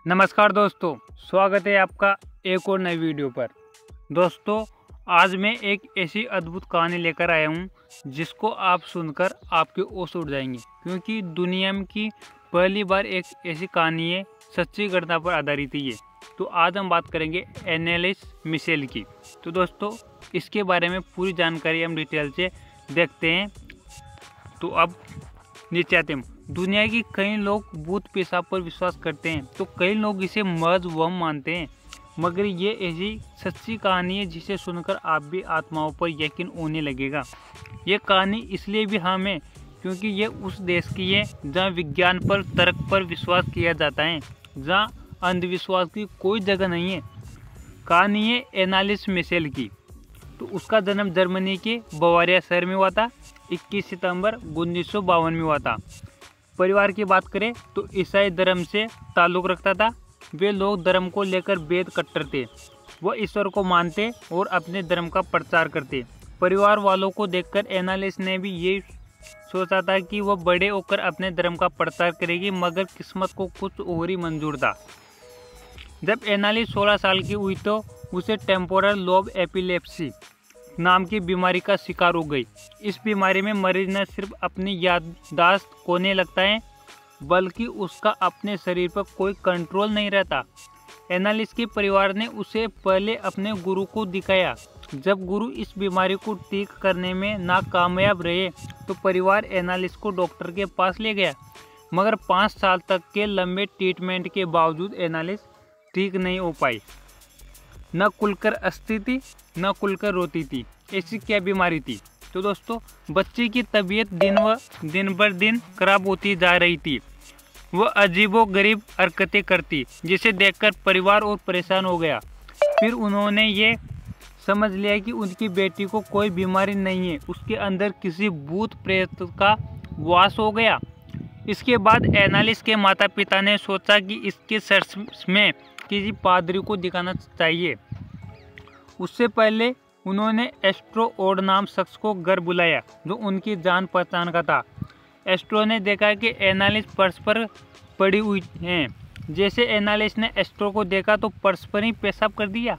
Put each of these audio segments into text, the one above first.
नमस्कार दोस्तों, स्वागत है आपका एक और नई वीडियो पर। दोस्तों, आज मैं एक ऐसी अद्भुत कहानी लेकर आया हूँ जिसको आप सुनकर आपके होश उड़ जाएंगे, क्योंकि दुनिया की पहली बार एक ऐसी कहानी है, सच्ची घटना पर आधारित है ये। तो आज हम बात करेंगे एनालिस मिशेल की। तो दोस्तों, इसके बारे में पूरी जानकारी हम डिटेल से देखते हैं। तो अब नीचे आते हैं। दुनिया की कई लोग भूत पेशाब पर विश्वास करते हैं, तो कई लोग इसे महज वहम मानते हैं, मगर ये ऐसी सच्ची कहानी है जिसे सुनकर आप भी आत्माओं पर यकीन होने लगेगा। ये कहानी इसलिए भी हम है क्योंकि ये उस देश की है जहाँ विज्ञान पर, तर्क पर विश्वास किया जाता है, जहाँ अंधविश्वास की कोई जगह नहीं है। कहानी है एनालिस मिशेल की। तो उसका जन्म जर्मनी के बवारिया शहर में हुआ था। 21 सितंबर 1952 में हुआ था। परिवार की बात करें तो ईसाई धर्म से ताल्लुक़ रखता था। वे लोग धर्म को लेकर बेहद कट्टर थे। वह ईश्वर को मानते और अपने धर्म का प्रचार करते। परिवार वालों को देखकर एनालिस ने भी ये सोचा था कि वह बड़े होकर अपने धर्म का प्रचार करेगी, मगर किस्मत को कुछ और ही मंजूर था। जब एनालिस 16 साल की हुई तो उसे टेम्पोरल लोब एपिलेप्सी नाम की बीमारी का शिकार हो गई। इस बीमारी में मरीज न सिर्फ अपनी याददाश्त खोने लगता है, बल्कि उसका अपने शरीर पर कोई कंट्रोल नहीं रहता। एनालिस के परिवार ने उसे पहले अपने गुरु को दिखाया। जब गुरु इस बीमारी को ठीक करने में नाकामयाब रहे तो परिवार एनालिस को डॉक्टर के पास ले गया, मगर 5 साल तक के लंबे ट्रीटमेंट के बावजूद एनालिस ठीक नहीं हो पाई। न खुलकर हंसती थी, न खुलकर रोती थी। ऐसी क्या बीमारी थी? तो दोस्तों, बच्चे की तबीयत दिन बर दिन खराब होती जा रही थी। वह अजीबोगरीब हरकतें करती, जिसे देखकर परिवार और परेशान हो गया। फिर उन्होंने ये समझ लिया कि उनकी बेटी को कोई बीमारी नहीं है, उसके अंदर किसी भूत प्रेत का वास हो गया। इसके बाद एनालिस के माता पिता ने सोचा कि इसके सर्च में किसी पादरी को दिखाना चाहिए। उससे पहले उन्होंने एस्ट्रो ओड नाम शख्स को घर बुलाया, जो उनकी जान पहचान का था। एस्ट्रो ने देखा कि एनालिस पर्स पर पड़ी हुई है। जैसे एनालिस ने एस्ट्रो को देखा तो पर्स पर ही पेशाब कर दिया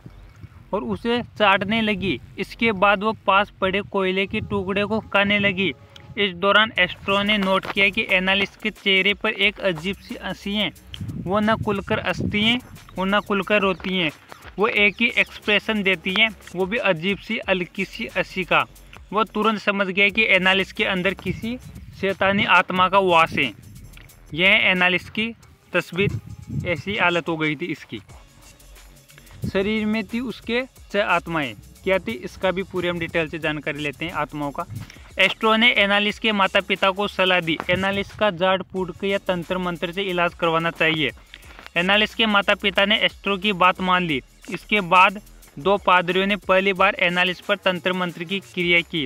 और उसे चाटने लगी। इसके बाद वो पास पड़े कोयले के टुकड़े को खाने लगी। इस दौरान एस्ट्रो ने नोट किया कि एनालिस के चेहरे पर एक अजीब सी हंसी है। वो न खुलकर हंसती हैं और न खुलकर रोती हैं। वो एक ही एक्सप्रेशन देती हैं, वो भी अजीब सी हल्की सी हंसी का। वो तुरंत समझ गया कि एनालिस के अंदर किसी शैतानी आत्मा का वास है। यह एनालिस की तस्वीर, ऐसी हालत हो गई थी इसकी। शरीर में थी उसके 6 आत्माएं। क्या थी इसका भी पूरी हम डिटेल से जानकारी लेते हैं आत्माओं का। एस्ट्रो ने एनालिस के माता पिता को सलाह दी, एनालिस का झाड़ फूक या तंत्र मंत्र से इलाज करवाना चाहिए। एनालिस के माता पिता ने एस्ट्रो की बात मान ली। इसके बाद 2 पादरियों ने पहली बार एनालिस पर तंत्र मंत्र की क्रिया की।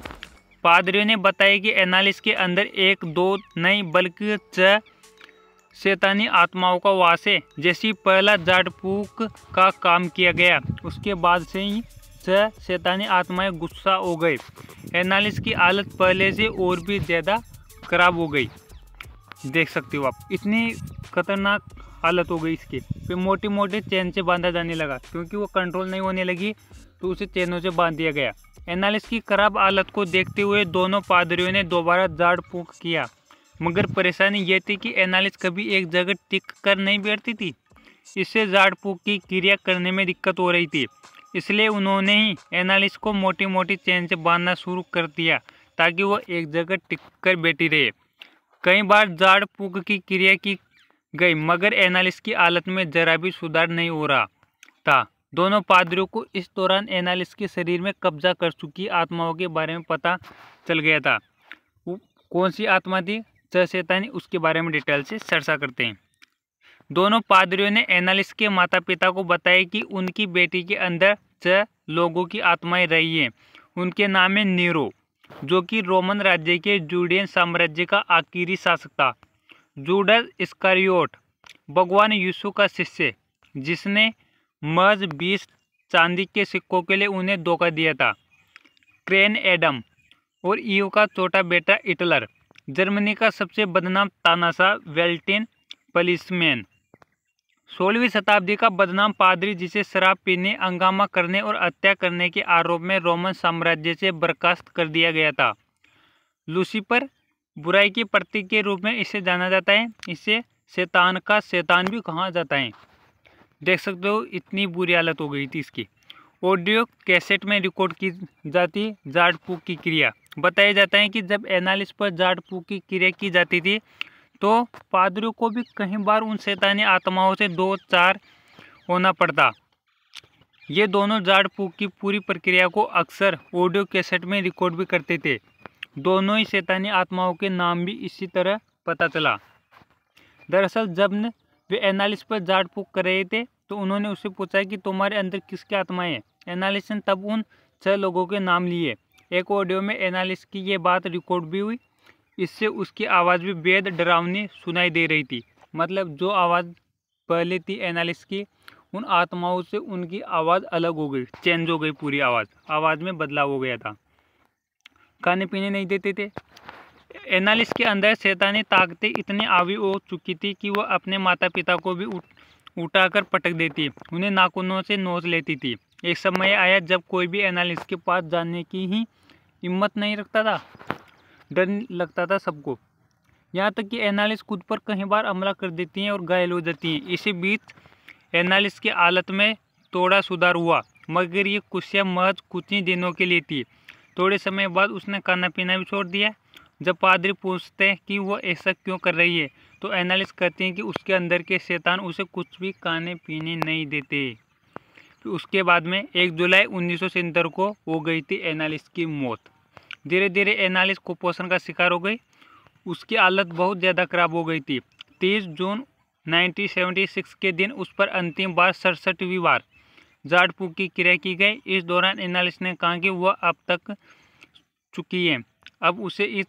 पादरियों ने बताया कि एनालिस के अंदर 1-2 नहीं बल्कि 6 शैतानी आत्माओं का वास है। जैसे पहला झाड़ फूक का काम किया गया, उसके बाद से ही 6 शैतानी आत्माएं गुस्सा हो गए। एनालिस की हालत पहले से और भी ज़्यादा खराब हो गई। देख सकते हो आप, इतनी खतरनाक हालत हो गई इसकी। फिर मोटी मोटी चैन से बांधा जाने लगा, क्योंकि वो कंट्रोल नहीं होने लगी तो उसे चैनों से बांध दिया गया। एनालिस की खराब हालत को देखते हुए दोनों पादरियों ने दोबारा झाड़ फूक किया, मगर परेशानी ये थी कि एनालिस कभी एक जगह टिक कर नहीं बैठती थी। इससे झाड़ फूक की क्रिया करने में दिक्कत हो रही थी। इसलिए उन्होंने ही एनालिस को मोटी मोटी चैन से बांधना शुरू कर दिया, ताकि वो एक जगह टिक कर बैठी रहे। कई बार झाड़ फूक की क्रिया की गई, मगर एनालिस की हालत में जरा भी सुधार नहीं हो रहा था। दोनों पादरियों को इस दौरान एनालिस के शरीर में कब्जा कर चुकी आत्माओं के बारे में पता चल गया था। वो कौन सी आत्मा थी 6 शैतानी, उसके बारे में डिटेल से चर्चा करते हैं। दोनों पादरियों ने एनालिस के माता पिता को बताया कि उनकी बेटी के अंदर 6 लोगों की आत्माएं रही हैं। उनके नाम है नीरो, जो कि रोमन राज्य के जूडियन साम्राज्य का आखिरी शासक था। जूडस इस्करियोट, भगवान यीशु का शिष्य, जिसने महज 20 चांदी के सिक्कों के लिए उन्हें धोखा दिया था। क्रेन एडम और ईव का छोटा बेटा हिटलर, जर्मनी का सबसे बदनाम तानाशाह वेल्टिन पलिसमैन, 16वीं शताब्दी का बदनाम पादरी जिसे शराब पीने, हंगामा करने और हत्या करने के आरोप में रोमन साम्राज्य से बर्खास्त कर दिया गया था। लूसीफर बुराई के प्रतीक के रूप में इसे जाना जाता है। इसे शैतान का शैतान भी कहा जाता है। देख सकते हो इतनी बुरी हालत हो गई थी इसकी। ऑडियो कैसेट में रिकॉर्ड की जाती झाड़ फूक की क्रिया। बताया जाता है कि जब एनालिस पर झाड़ फूक की क्रिया की जाती थी तो पादरियों को भी कई बार उन शैतानी आत्माओं से दो चार होना पड़ता। ये दोनों झाड़ फूक की पूरी प्रक्रिया को अक्सर ऑडियो कैसेट में रिकॉर्ड भी करते थे। दोनों ही शैतानी आत्माओं के नाम भी इसी तरह पता चला। दरअसल जब वे एनालिस पर झाड़ फूक कर रहे थे तो उन्होंने उससे पूछा कि तुम्हारे अंदर किसकी आत्माएं हैं। एनालिस ने तब उन 6 लोगों के नाम लिए। एक ऑडियो में एनालिस की ये बात रिकॉर्ड भी हुई। इससे उसकी आवाज़ भी बेहद डरावनी सुनाई दे रही थी। मतलब जो आवाज़ पहले थी एनालिस की, उन आत्माओं से उनकी आवाज़ अलग हो गई, चेंज हो गई, पूरी आवाज़ में बदलाव हो गया था। खाने पीने नहीं देते थे। एनालिस के अंदर शैतानी ताकतें इतनी हावी हो चुकी थी कि वह अपने माता पिता को भी उठाकर पटक देती, उन्हें नाखूनों से नोच लेती थी। एक समय आया जब कोई भी एनालिस के पास जाने की ही हिम्मत नहीं रखता था। डर लगता था सबको। यहाँ तक कि एनालिस खुद पर कई बार हमला कर देती हैं और घायल हो जाती हैं। इसी बीच एनालिस की हालत में थोड़ा सुधार हुआ, मगर ये खुशियाँ महज कुछ ही दिनों के लिए थी। थोड़े समय बाद उसने खाना पीना भी छोड़ दिया। जब पादरी पूछते हैं कि वो ऐसा क्यों कर रही है तो एनालिस कहते हैं कि उसके अंदर के शैतान उसे कुछ भी खाने पीने नहीं देते। फिर उसके बाद में 1 जुलाई 1970 को हो गई थी एनालिस की मौत। धीरे धीरे एनालिस कुपोषण का शिकार हो गई। उसकी हालत बहुत ज़्यादा खराब हो गई थी। 30 जून 1976 के दिन उस पर अंतिम बार 67वीं बार झाड़ फूक की क्रिया की गई। इस दौरान एनालिस ने कहा कि वह अब तक चुकी है, अब उसे इस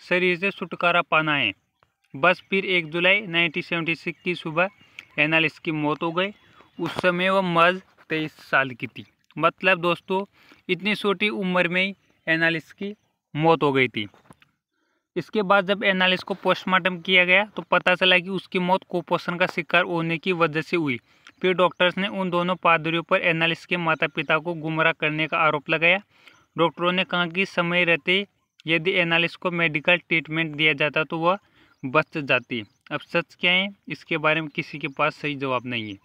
शरीर से छुटकारा पाना है। बस फिर 1 जुलाई 1976 की सुबह एनालिस की मौत हो गई। उस समय वह महज 23 साल की थी। मतलब दोस्तों इतनी छोटी उम्र में ही एनालिस की मौत हो गई थी। इसके बाद जब एनालिस को पोस्टमार्टम किया गया तो पता चला कि उसकी मौत कुपोषण का शिकार होने की वजह से हुई। फिर डॉक्टर्स ने उन दोनों पादरियों पर एनालिस के माता पिता को गुमराह करने का आरोप लगाया। डॉक्टरों ने कहा कि समय रहते यदि एनालिस को मेडिकल ट्रीटमेंट दिया जाता तो वह बच जाती। अब सच क्या है इसके बारे में किसी के पास सही जवाब नहीं है।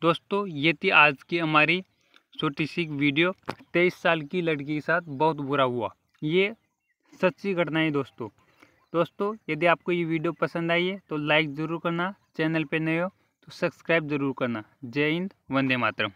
दोस्तों ये थी आज की हमारी छोटी सी वीडियो। 23 साल की लड़की के साथ बहुत बुरा हुआ, ये सच्ची घटना है दोस्तों यदि आपको ये वीडियो पसंद आई है तो लाइक ज़रूर करना, चैनल पे नए हो तो सब्सक्राइब ज़रूर करना। जय हिंद, वंदे मातरम।